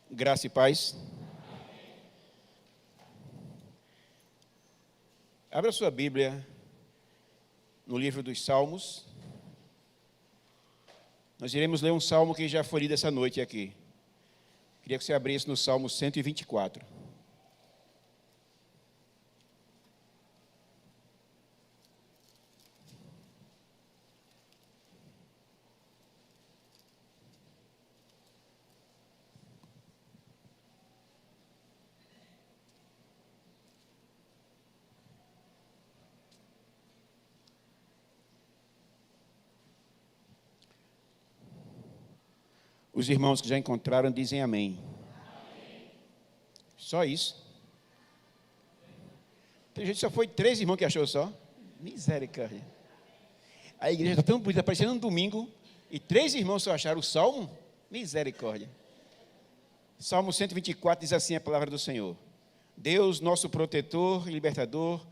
Graça e paz. Abra sua Bíblia no livro dos Salmos. Nós iremos ler um salmo que já foi lido essa noite aqui. Queria que você abrisse no Salmo 124. Os irmãos que já encontraram dizem amém. Só isso. Tem gente, só foi 3 irmãos que achou só. Misericórdia. A igreja está tão bonita, parecendo um domingo, e 3 irmãos só acharam o salmo. Misericórdia. Salmo 124 diz assim a palavra do Senhor. Deus, nosso protetor e libertador.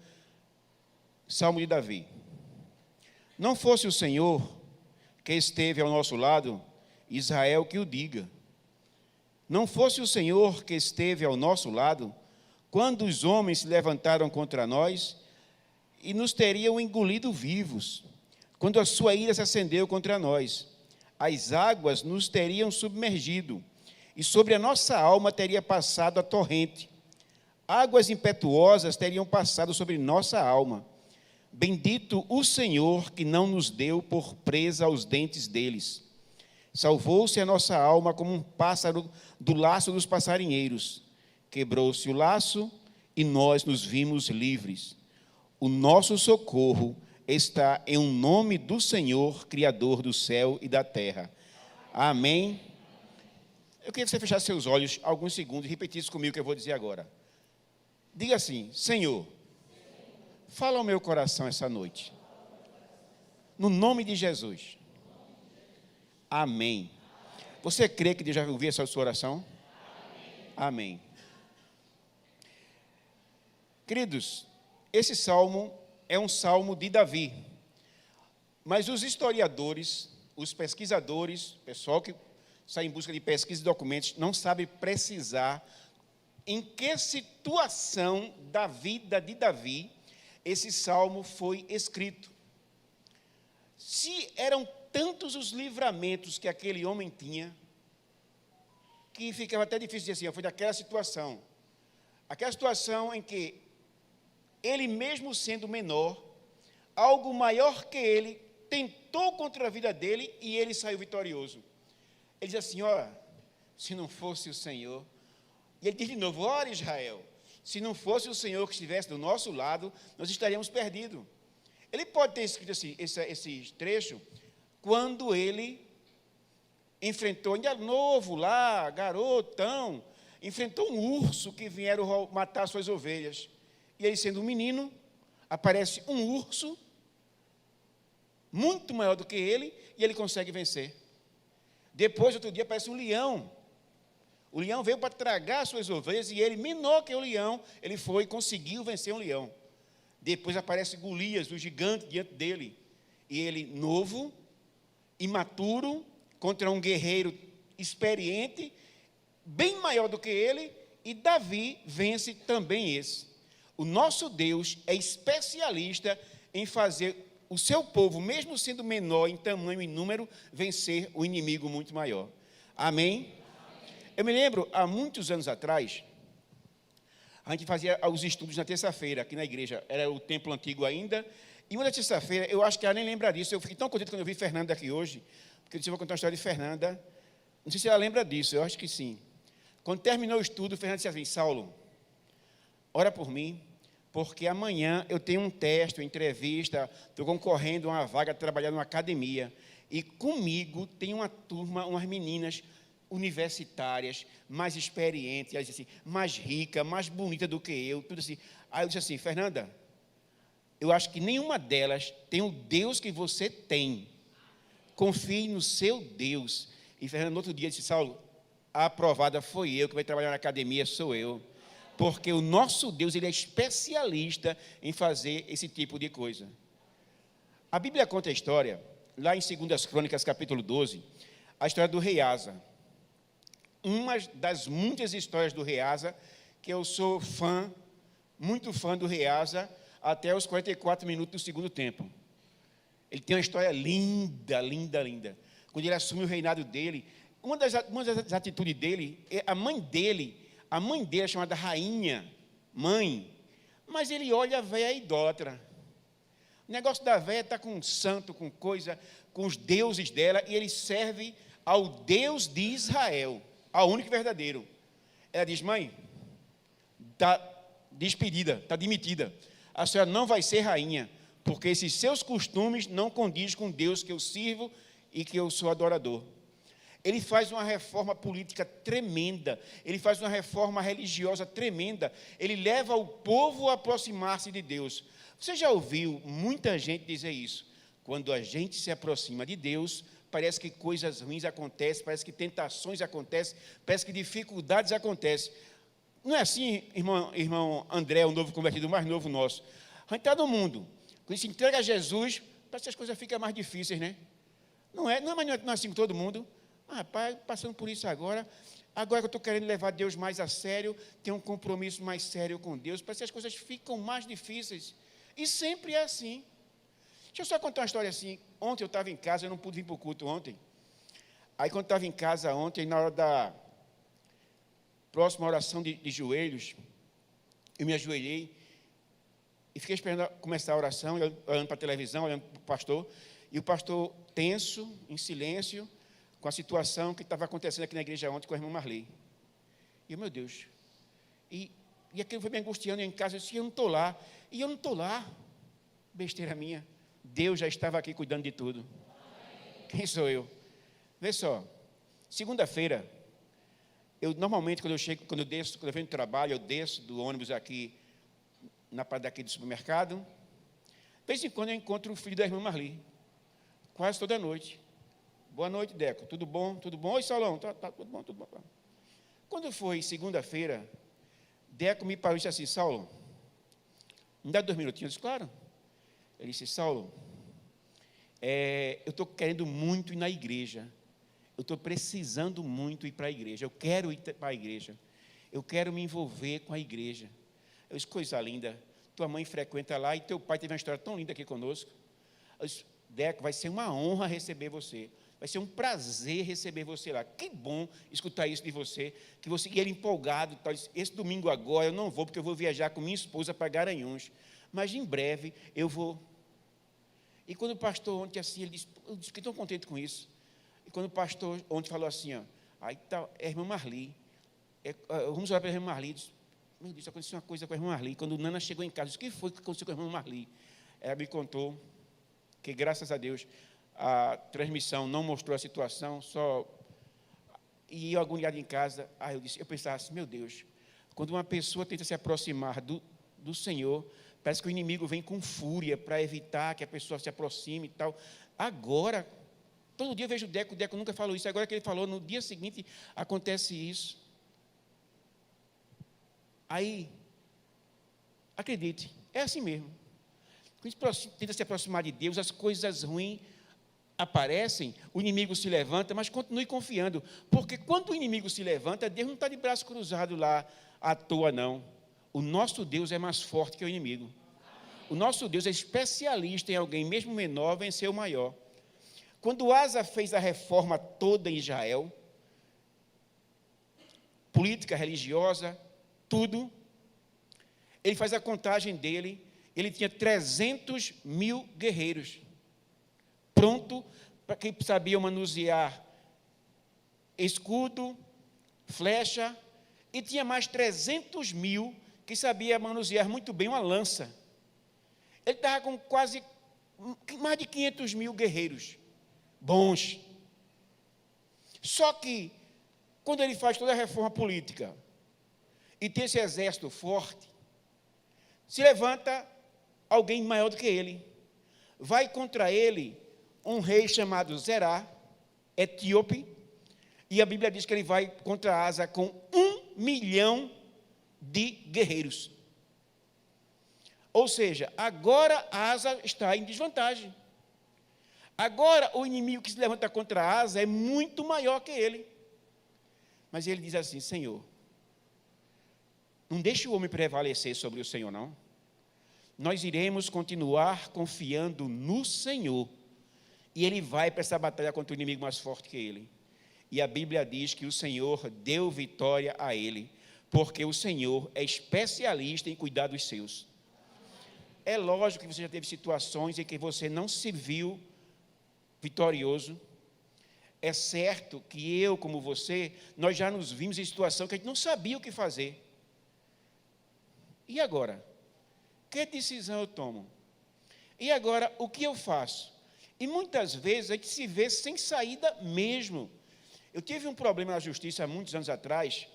Salmo de Davi. Não fosse o Senhor que esteve ao nosso lado, Israel que o diga. Não fosse o Senhor que esteve ao nosso lado, quando os homens se levantaram contra nós e nos teriam engolido vivos, quando a sua ira se acendeu contra nós, as águas nos teriam submergido, e sobre a nossa alma teria passado a torrente. Águas impetuosas teriam passado sobre nossa alma. Bendito o Senhor que não nos deu por presa aos dentes deles. Salvou-se a nossa alma como um pássaro do laço dos passarinheiros. Quebrou-se o laço e nós nos vimos livres. O nosso socorro está em um nome do Senhor, Criador do céu e da terra. Amém. Eu queria que você fechasse seus olhos alguns segundos e repetisse comigo o que eu vou dizer agora. Diga assim: Senhor, fala ao meu coração essa noite. No nome de Jesus. Amém. Você crê que Deus já ouviu essa sua oração? Amém. Queridos, esse salmo é um salmo de Davi. Mas os historiadores, os pesquisadores, o pessoal que sai em busca de pesquisa de documentos, não sabe precisar em que situação da vida de Davi esse salmo foi escrito. Se eram tantos os livramentos que aquele homem tinha, que ficava até difícil dizer assim, foi daquela situação. Aquela situação em que ele mesmo sendo menor, algo maior que ele, tentou contra a vida dele e ele saiu vitorioso. Ele diz assim, se não fosse o Senhor, e ele diz de novo, ora Israel, se não fosse o Senhor que estivesse do nosso lado, nós estaríamos perdidos. Ele pode ter escrito assim, esse trecho, quando ele enfrentou, ainda novo lá, garotão, enfrentou um urso que vieram matar suas ovelhas. E ele, sendo um menino, aparece um urso, muito maior do que ele, e ele consegue vencer. Depois, outro dia, aparece um leão. O leão veio para tragar suas ovelhas, e ele, menor que o leão, ele foi e conseguiu vencer um leão. Depois aparece Golias, o gigante, diante dele. E ele, novo, imaturo, contra um guerreiro experiente, bem maior do que ele, e Davi vence também esse. O nosso Deus é especialista em fazer o seu povo, mesmo sendo menor em tamanho e número, vencer o inimigo muito maior. Amém? Eu me lembro, há muitos anos atrás, a gente fazia os estudos na terça-feira, aqui na igreja, era o templo antigo ainda, e uma terça-feira, eu acho que ela nem lembra disso, eu fiquei tão contente quando eu vi Fernanda aqui hoje, porque eu disse, eu vou contar uma história de Fernanda, não sei se ela lembra disso, eu acho que sim. Quando terminou o estudo, Fernanda disse assim, Saulo, ora por mim, porque amanhã eu tenho um teste, uma entrevista, estou concorrendo a uma vaga de trabalhar numa academia, e comigo tem uma turma, umas meninas universitárias, mais experientes, assim, mais rica, mais bonita do que eu, tudo assim. Aí eu disse assim, Fernanda, eu acho que nenhuma delas tem o Deus que você tem. Confie no seu Deus. E Fernanda, no outro dia, disse, Saulo, a aprovada foi eu, que vai trabalhar na academia sou eu. Porque o nosso Deus, ele é especialista em fazer esse tipo de coisa. A Bíblia conta a história, lá em 2 Crônicas, capítulo 12, a história do rei Asa. uma das muitas histórias do rei Asa, que eu sou fã, muito fã do rei Asa, até os 44 minutos do segundo tempo. Ele tem uma história linda, linda, linda. Quando ele assume o reinado dele, uma das atitudes dele, a mãe dele é chamada rainha, mãe, mas ele olha a véia idólatra. O negócio da véia está com santo, com coisa, com os deuses dela, e ele serve ao Deus de Israel, ao único verdadeiro. Ela diz: mãe, está despedida, está demitida. A senhora não vai ser rainha, porque esses seus costumes não condizem com Deus que eu sirvo e que eu sou adorador. Ele faz uma reforma política tremenda, ele faz uma reforma religiosa tremenda, ele leva o povo a aproximar-se de Deus. Você já ouviu muita gente dizer isso? Quando a gente se aproxima de Deus, parece que coisas ruins acontecem, parece que tentações acontecem, parece que dificuldades acontecem. Não é assim, irmão André, o novo convertido, o mais novo nosso. A gente está no mundo, quando se entrega a Jesus, parece que as coisas ficam mais difíceis, né? Não é assim com todo mundo. Pai, passando por isso agora que eu estou querendo levar Deus mais a sério, ter um compromisso mais sério com Deus, parece que as coisas ficam mais difíceis. E sempre é assim. Deixa eu só contar uma história assim. Ontem eu estava em casa, eu não pude vir para o culto ontem. Aí quando estava em casa ontem, na hora da próxima oração de joelhos, eu me ajoelhei e fiquei esperando começar a oração, olhando para a televisão, olhando para o pastor, e o pastor tenso, em silêncio, com a situação que estava acontecendo aqui na igreja ontem com a irmã Marli. E eu, meu Deus, e aquilo foi me angustiando em casa, eu disse: eu não estou lá, e eu não estou lá, besteira minha, Deus já estava aqui cuidando de tudo. Quem sou eu? Vê só, segunda-feira, eu normalmente quando eu venho do trabalho, eu desço do ônibus aqui, na parte daqui do supermercado, de vez em quando eu encontro o filho da irmã Marli, quase toda noite. Boa noite, Deco. Tudo bom? Tudo bom? Oi, Saulão. Tá, tudo bom, tudo bom. Quando foi segunda-feira, Deco me parou e disse assim: Saulo, me dá 2 minutinhos? Eu disse: claro. Ele disse: Saulo, eu estou querendo muito ir na igreja. Eu estou precisando muito ir para a igreja. Eu quero ir para a igreja. Eu quero me envolver com a igreja. Eu disse: coisa linda. Tua mãe frequenta lá e teu pai teve uma história tão linda aqui conosco. Eu disse: Deco, vai ser uma honra receber você. Vai ser um prazer receber você lá. Que bom escutar isso de você. E ele empolgado, tal, esse domingo agora eu não vou, porque eu vou viajar com minha esposa para Garanhuns. Mas em breve eu vou. E quando o pastor ontem assim, ele disse: eu fiquei tão contente com isso. E quando o pastor ontem falou assim, aí tá, é a irmã Marli. Vamos orar para a irmã Marli. Disse: meu Deus, aconteceu uma coisa com a irmã Marli. Quando Nana chegou em casa, disse: o que foi que aconteceu com a irmã Marli? Ela me contou que, graças a Deus, a transmissão não mostrou a situação, e eu agoniado em casa. Eu pensava assim: meu Deus, quando uma pessoa tenta se aproximar do Senhor, parece que o inimigo vem com fúria para evitar que a pessoa se aproxime e tal. Agora, todo dia eu vejo o Deco nunca falou isso, agora que ele falou, no dia seguinte acontece isso. Aí, acredite, é assim mesmo. Quando a gente tenta se aproximar de Deus, as coisas ruins aparecem, o inimigo se levanta, mas continue confiando, porque quando o inimigo se levanta, Deus não está de braço cruzado lá à toa, não. O nosso Deus é mais forte que o inimigo. O nosso Deus é especialista em alguém, mesmo menor, vencer o maior. Quando Asa fez a reforma toda em Israel, política, religiosa, tudo, ele faz a contagem dele, ele tinha 300 mil guerreiros, pronto para quem sabia manusear escudo, flecha, e tinha mais 300 mil que sabia manusear muito bem uma lança. Ele estava com quase mais de 500 mil guerreiros bons. Só que, quando ele faz toda a reforma política e tem esse exército forte, se levanta alguém maior do que ele. Vai contra ele um rei chamado Zerá, etíope, e a Bíblia diz que ele vai contra Asa com 1 milhão de guerreiros. Ou seja, agora Asa está em desvantagem. Agora o inimigo que se levanta contra Asa é muito maior que ele. Mas ele diz assim: Senhor, não deixe o homem prevalecer sobre o Senhor, não. Nós iremos continuar confiando no Senhor. E ele vai para essa batalha contra o inimigo mais forte que ele. E a Bíblia diz que o Senhor deu vitória a ele, porque o Senhor é especialista em cuidar dos seus. É lógico que você já teve situações em que você não se viu vitorioso. É certo que eu, como você, nós já nos vimos em situação que a gente não sabia o que fazer. E agora? Que decisão eu tomo? E agora, o que eu faço? E muitas vezes a gente se vê sem saída mesmo. Eu tive um problema na justiça há muitos anos atrás,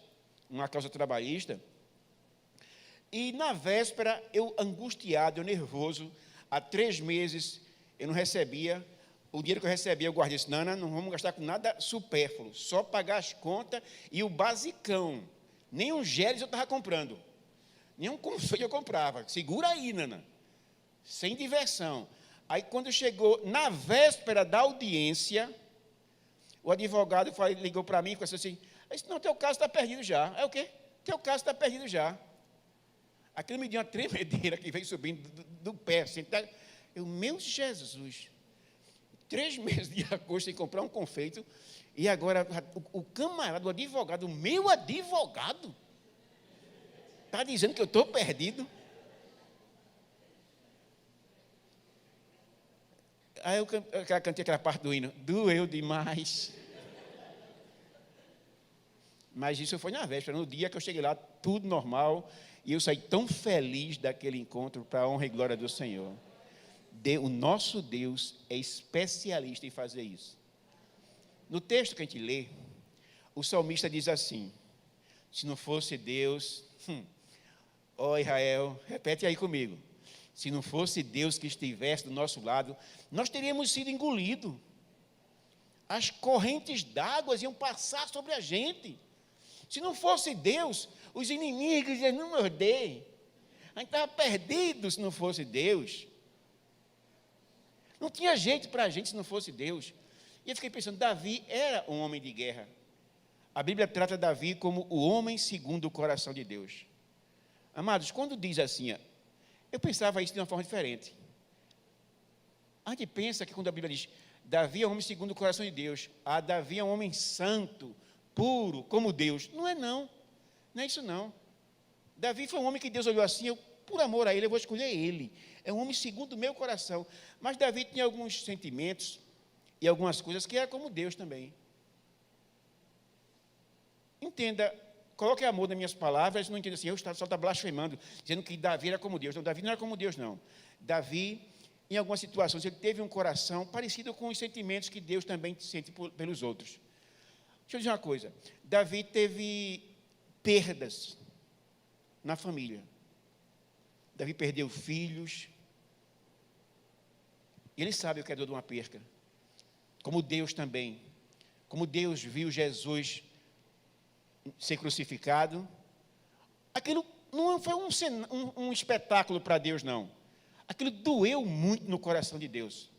uma causa trabalhista, e na véspera, eu angustiado, eu nervoso, há 3 meses eu não recebia, o dinheiro que eu recebia eu guardei, disse, não vamos gastar com nada supérfluo, só pagar as contas e o basicão, nem um geles eu estava comprando, nem um confeito eu comprava, segura aí, Nana, sem diversão. Aí, quando chegou na véspera da audiência, o advogado ligou para mim e falou assim, não, teu caso está perdido já. É o quê? Teu caso está perdido já. Aquilo me deu uma tremedeira que veio subindo do pé. Assim, meu Jesus, 3 meses de agosto sem comprar um confeito, e agora o camarada, o advogado, o meu advogado, está dizendo que eu estou perdido. Aí eu cantei aquela parte do hino, doeu demais. Mas isso foi na véspera, no dia que eu cheguei lá, tudo normal, e eu saí tão feliz daquele encontro para a honra e glória do Senhor. O nosso Deus é especialista em fazer isso. No texto que a gente lê, o salmista diz assim, se não fosse Deus, Israel, repete aí comigo, se não fosse Deus que estivesse do nosso lado, nós teríamos sido engolidos. As correntes d'água iam passar sobre a gente. Se não fosse Deus, os inimigos iam nos morder. A gente estava perdido se não fosse Deus. Não tinha jeito para a gente se não fosse Deus. E eu fiquei pensando, Davi era um homem de guerra. A Bíblia trata Davi como o homem segundo o coração de Deus. Amados, quando diz assim, eu pensava isso de uma forma diferente. A gente pensa que quando a Bíblia diz, Davi é um homem segundo o coração de Deus, Davi é um homem santo, puro, como Deus. Não é não é isso não. Davi foi um homem que Deus olhou assim, por amor a ele, eu vou escolher ele. É um homem segundo o meu coração. Mas Davi tinha alguns sentimentos e algumas coisas que era como Deus também. Entenda, coloque amor nas minhas palavras, não entenda assim, eu só está blasfemando, dizendo que Davi era como Deus. Não, Davi não era como Deus, não. Davi, em algumas situações, ele teve um coração parecido com os sentimentos que Deus também sente pelos outros. Deixa eu dizer uma coisa, Davi teve perdas na família. Davi perdeu filhos. E ele sabe o que é dor de uma perca. Como Deus também. Como Deus viu Jesus ser crucificado. Aquilo não foi um espetáculo para Deus, não. Aquilo doeu muito no coração de Deus.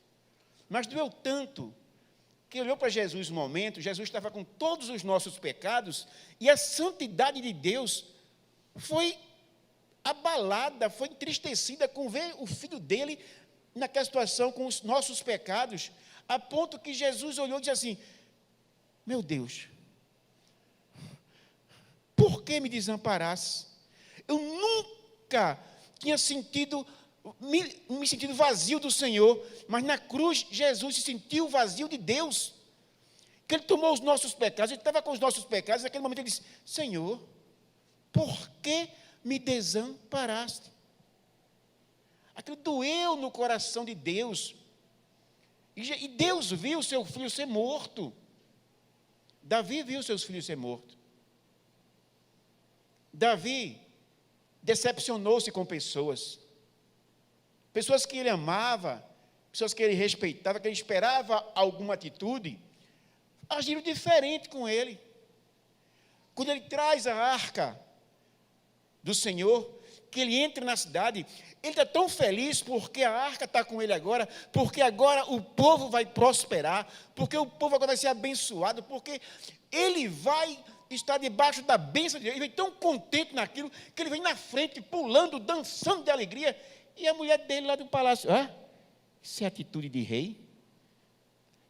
Mas doeu tanto que olhou para Jesus um momento, Jesus estava com todos os nossos pecados, e a santidade de Deus foi abalada, foi entristecida com ver o filho dele naquela situação com os nossos pecados, a ponto que Jesus olhou e disse assim, meu Deus, por que me desamparasse? Eu nunca tinha me sentido vazio do Senhor, mas na cruz Jesus se sentiu vazio de Deus, que Ele tomou os nossos pecados, Ele estava com os nossos pecados, naquele momento Ele disse, Senhor, por que me desamparaste? Aquilo doeu no coração de Deus, e Deus viu o seu filho ser morto. Davi viu seus filhos ser mortos. Davi decepcionou-se com pessoas que ele amava, pessoas que ele respeitava, que ele esperava alguma atitude, agiram diferente com ele. Quando ele traz a arca do Senhor, que ele entra na cidade, ele está tão feliz porque a arca está com ele agora, porque agora o povo vai prosperar, porque o povo agora vai ser abençoado, porque ele vai está debaixo da bênção de Deus. Ele vem tão contente naquilo, que ele vem na frente, pulando, dançando de alegria. E a mulher dele lá do palácio, isso é atitude de rei?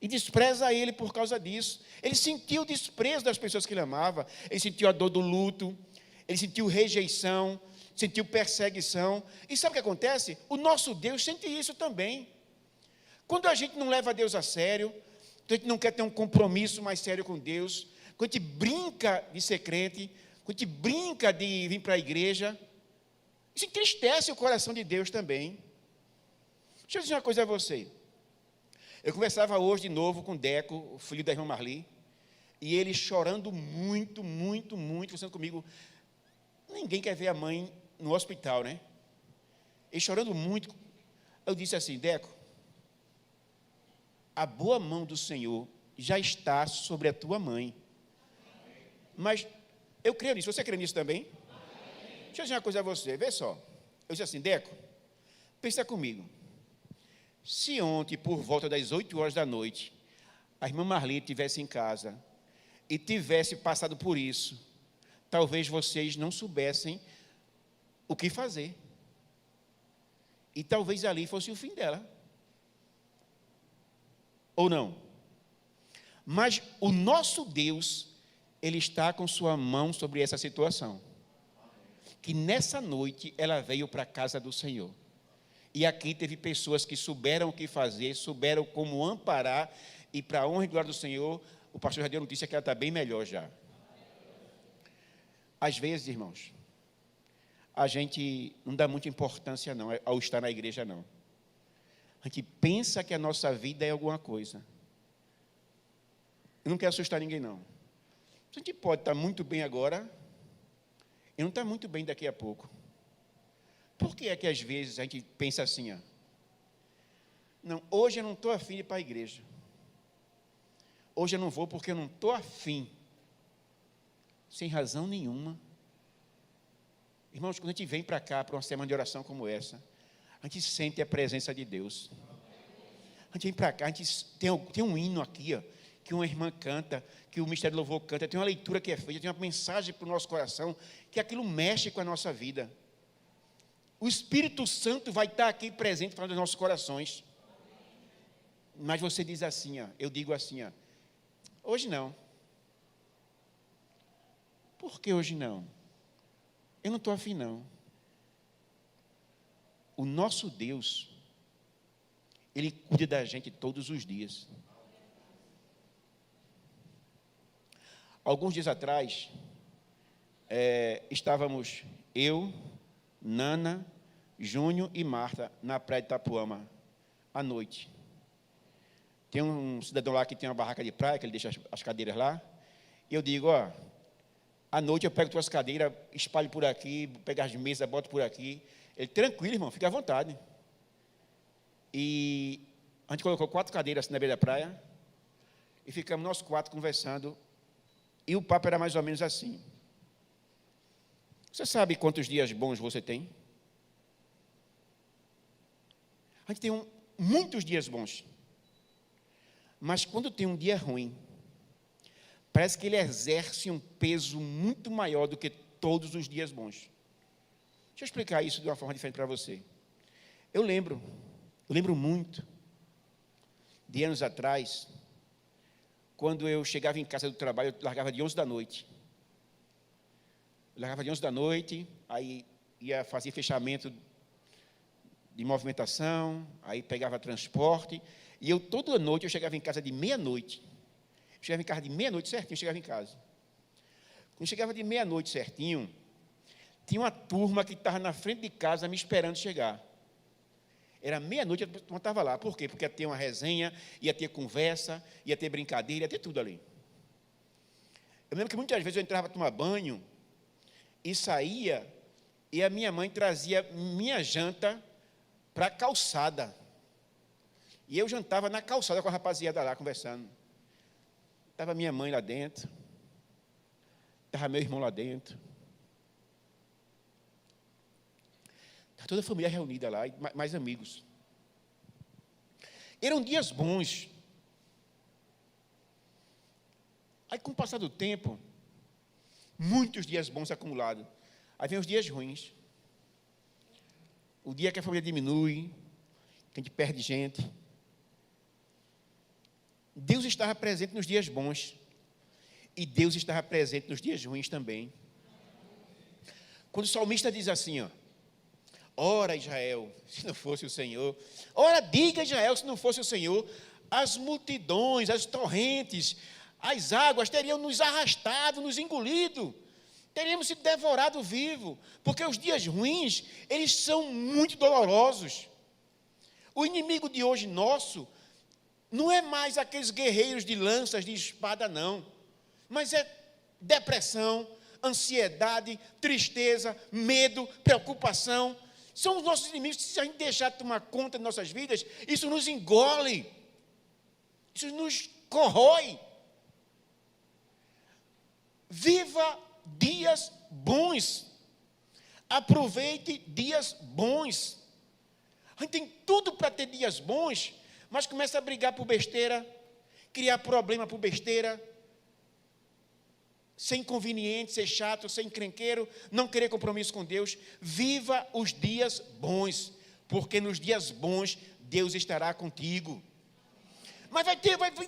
E despreza ele por causa disso. Ele sentiu o desprezo das pessoas que ele amava. Ele sentiu a dor do luto. Ele sentiu rejeição. Sentiu perseguição. E sabe o que acontece? O nosso Deus sente isso também. Quando a gente não leva Deus a sério, quando a gente não quer ter um compromisso mais sério com Deus, quando a gente brinca de ser crente, quando a gente brinca de vir para a igreja, isso entristece o coração de Deus também. Deixa eu dizer uma coisa a você. Eu conversava hoje de novo com o Deco, o filho da irmã Marli, e ele chorando muito, muito, muito, conversando comigo. Ninguém quer ver a mãe no hospital, né? Ele chorando muito. Eu disse assim, Deco, a boa mão do Senhor já está sobre a tua mãe. Mas eu creio nisso. Você crê nisso também? Deixa eu dizer uma coisa a você, vê só. Eu disse assim, Deco, pensa comigo. Se ontem, por volta das 8 horas da noite, a irmã Marli estivesse em casa e tivesse passado por isso, talvez vocês não soubessem o que fazer. E talvez ali fosse o fim dela. Ou não? Mas o nosso Deus, Ele está com sua mão sobre essa situação. Que nessa noite ela veio para a casa do Senhor. E aqui teve pessoas que souberam o que fazer, souberam como amparar, e para a honra e glória do Senhor, o pastor já deu notícia que ela está bem melhor já. Às vezes, irmãos, a gente não dá muita importância não, ao estar na igreja não. A gente pensa que a nossa vida é alguma coisa. Eu não quero assustar ninguém não. A gente pode estar muito bem agora, e não está muito bem daqui a pouco. Por que é que às vezes a gente pensa assim, não, hoje eu não estou afim de ir para a igreja. Hoje eu não vou porque eu não estou afim. Sem razão nenhuma. Irmãos, quando a gente vem para cá, para uma semana de oração como essa, a gente sente a presença de Deus. A gente vem para cá, a gente tem um hino aqui, que uma irmã canta, que o Ministério do Louvor canta, tem uma leitura que é feita, tem uma mensagem para o nosso coração, que aquilo mexe com a nossa vida. O Espírito Santo vai estar aqui presente falando dos nossos corações. Mas você diz assim, eu digo assim, hoje não. Por que hoje não? Eu não estou afim não. O nosso Deus, Ele cuida da gente todos os dias. Alguns dias atrás, estávamos eu, Nana, Júnior e Marta na praia de Itapuama, à noite. Tem um cidadão lá que tem uma barraca de praia, que ele deixa as cadeiras lá. E eu digo, à noite eu pego tuas cadeiras, espalho por aqui, pego as mesas, boto por aqui. Ele, tranquilo, irmão, fica à vontade. E a gente colocou 4 cadeiras assim na beira da praia, e ficamos nós 4 conversando, e o papo era mais ou menos assim. Você sabe quantos dias bons você tem? A gente tem muitos dias bons. Mas quando tem um dia ruim, parece que ele exerce um peso muito maior do que todos os dias bons. Deixa eu explicar isso de uma forma diferente para você. Eu lembro muito de anos atrás, quando eu chegava em casa do trabalho, eu largava de 11 da noite. Eu largava de 11 da noite, aí ia fazer fechamento de movimentação, aí pegava transporte, e eu toda noite eu chegava em casa de meia-noite. Eu chegava em casa de meia-noite certinho, eu chegava em casa. Quando chegava de meia-noite certinho, tinha uma turma que estava na frente de casa me esperando chegar. Era meia-noite, a turma estava lá. Por quê? Porque ia ter uma resenha, ia ter conversa, ia ter brincadeira, ia ter tudo ali. Eu lembro que muitas vezes eu entrava para tomar banho e saía, e a minha mãe trazia minha janta para a calçada. E eu jantava na calçada com a rapaziada lá, conversando. Estava minha mãe lá dentro, estava meu irmão lá dentro. Estava toda a família reunida lá, e mais amigos. Eram dias bons. Aí, com o passar do tempo, muitos dias bons acumulados. Aí vem os dias ruins. O dia que a família diminui, que a gente perde gente. Deus estava presente nos dias bons. E Deus estava presente nos dias ruins também. Quando o salmista diz assim, ó, ora Israel, se não fosse o Senhor. Ora diga Israel, se não fosse o Senhor. As multidões, as torrentes, as águas teriam nos arrastado, nos engolido. Teríamos sido devorados vivos. Porque os dias ruins, eles são muito dolorosos. O inimigo de hoje nosso não é mais aqueles guerreiros de lanças, de espada, não. Mas é depressão, ansiedade, tristeza, medo, preocupação. São os nossos inimigos. Se a gente deixar de tomar conta de nossas vidas, isso nos engole. Isso nos corrói. Viva dias bons. Aproveite dias bons. A gente tem tudo para ter dias bons, mas começa a brigar por besteira, criar problema por besteira, ser inconveniente, ser chato, ser encrenqueiro, não querer compromisso com Deus. Viva os dias bons, porque nos dias bons Deus estará contigo. Mas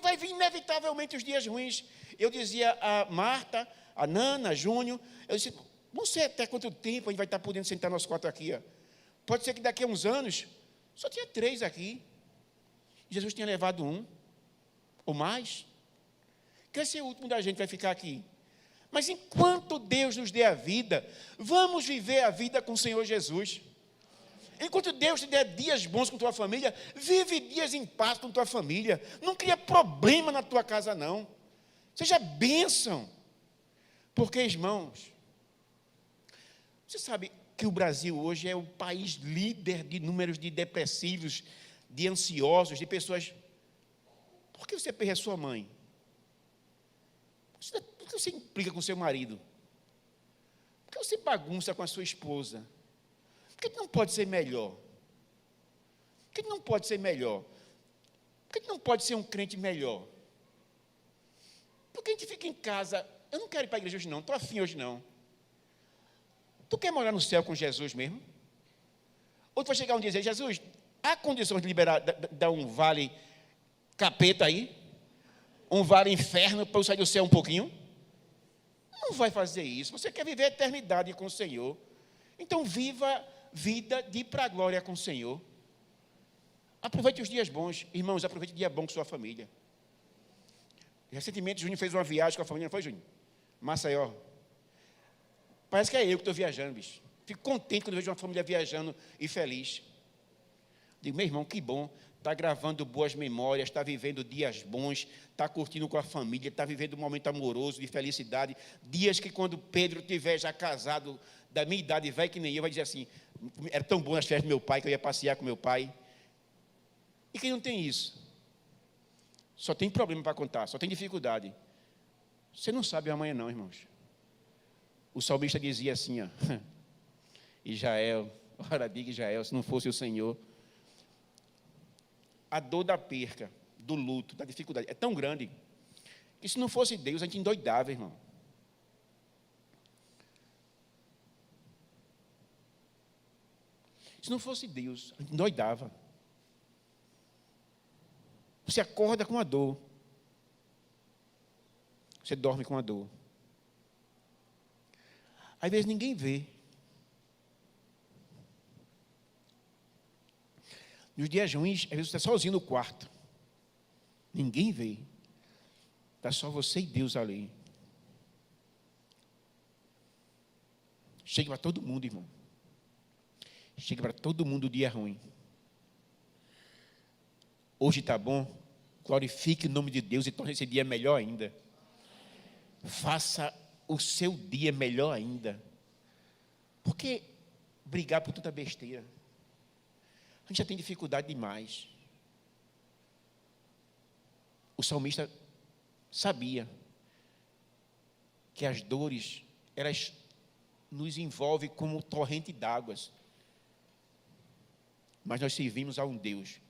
vai vir inevitavelmente os dias ruins. Eu dizia a Marta, a Nana, a Júnior, eu disse, não sei até quanto tempo a gente vai estar podendo sentar nós quatro aqui. Ó. Pode ser que daqui a uns anos, só tinha 3 aqui. Jesus tinha levado 1, ou mais. Que esse último da gente vai ficar aqui. Mas enquanto Deus nos dê a vida, vamos viver a vida com o Senhor Jesus. Enquanto Deus te der dias bons com tua família, vive dias em paz com tua família. Não cria problema na tua casa, não. Seja bênção. Porque, irmãos, você sabe que o Brasil hoje é o país líder de números de depressivos, de ansiosos, de pessoas. Por que você perde a sua mãe? Por que você implica com seu marido? Por que você bagunça com a sua esposa? Por que não pode ser melhor? Por que não pode ser melhor? Por que não pode ser um crente melhor? Por que a gente fica em casa? Eu não quero ir para a igreja hoje não, estou afim hoje não. Tu quer morar no céu com Jesus mesmo? Ou tu vai chegar um dia e dizer, Jesus, há condições de liberar, dar um vale capeta aí? Um vale inferno para eu sair do céu um pouquinho? Não vai fazer isso. Você quer viver a eternidade com o Senhor. Então viva vida de ir para a glória com o Senhor. Aproveite os dias bons. Irmãos, aproveite o dia bom com sua família. Recentemente, Júnior fez uma viagem com a família, não foi, Júnior? Maceió. Parece que é eu que estou viajando, bicho. Fico contente quando vejo uma família viajando e feliz. Digo, meu irmão, que bom. Está gravando boas memórias, está vivendo dias bons, está curtindo com a família, está vivendo um momento amoroso, de felicidade. Dias que quando Pedro estiver já casado, da minha idade, velho que nem eu, vai dizer assim, era tão bom as festas do meu pai, que eu ia passear com meu pai. E quem não tem isso? Só tem problema para contar, só tem dificuldade. Você não sabe amanhã não, irmãos. O salmista dizia assim, ó, Israel, ora diga Israel, se não fosse o Senhor. A dor da perca, do luto, da dificuldade, é tão grande, que se não fosse Deus, a gente endoidava, irmão. Se não fosse Deus, a gente endoidava. Você acorda com a dor. Você dorme com a dor. Às vezes ninguém vê. Nos dias ruins, às vezes você está sozinho no quarto. Ninguém vê. Está só você e Deus ali. Chega para todo mundo, irmão. Chega para todo mundo o dia ruim. Hoje está bom? Glorifique o nome de Deus e torne esse dia melhor ainda. Faça o seu dia melhor ainda. Por que brigar por tanta besteira? A gente já tem dificuldade demais. O salmista sabia que as dores, elas nos envolvem como torrente d'águas. Mas nós servimos a um Deus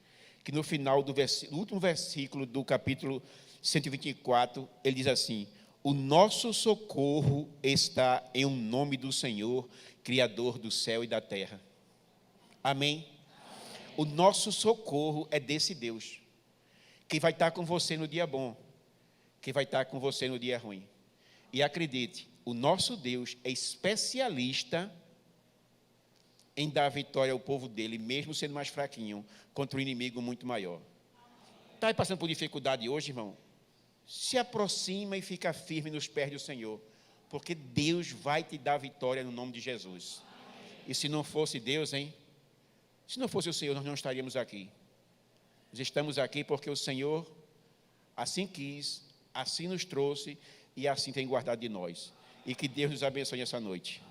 que no final do último versículo do capítulo 124, ele diz assim, O nosso socorro está em um nome do Senhor, Criador do céu e da terra. Amém? O nosso socorro é desse Deus, que vai estar com você no dia bom, que vai estar com você no dia ruim. E acredite, o nosso Deus é especialista em dar vitória ao povo dele, mesmo sendo mais fraquinho, contra um inimigo muito maior. Está passando por dificuldade hoje, irmão? Se aproxima e fica firme nos pés do Senhor, porque Deus vai te dar vitória no nome de Jesus. E se não fosse Deus, hein? Se não fosse o Senhor, nós não estaríamos aqui. Nós estamos aqui porque o Senhor assim quis, assim nos trouxe e assim tem guardado de nós. E que Deus nos abençoe essa noite.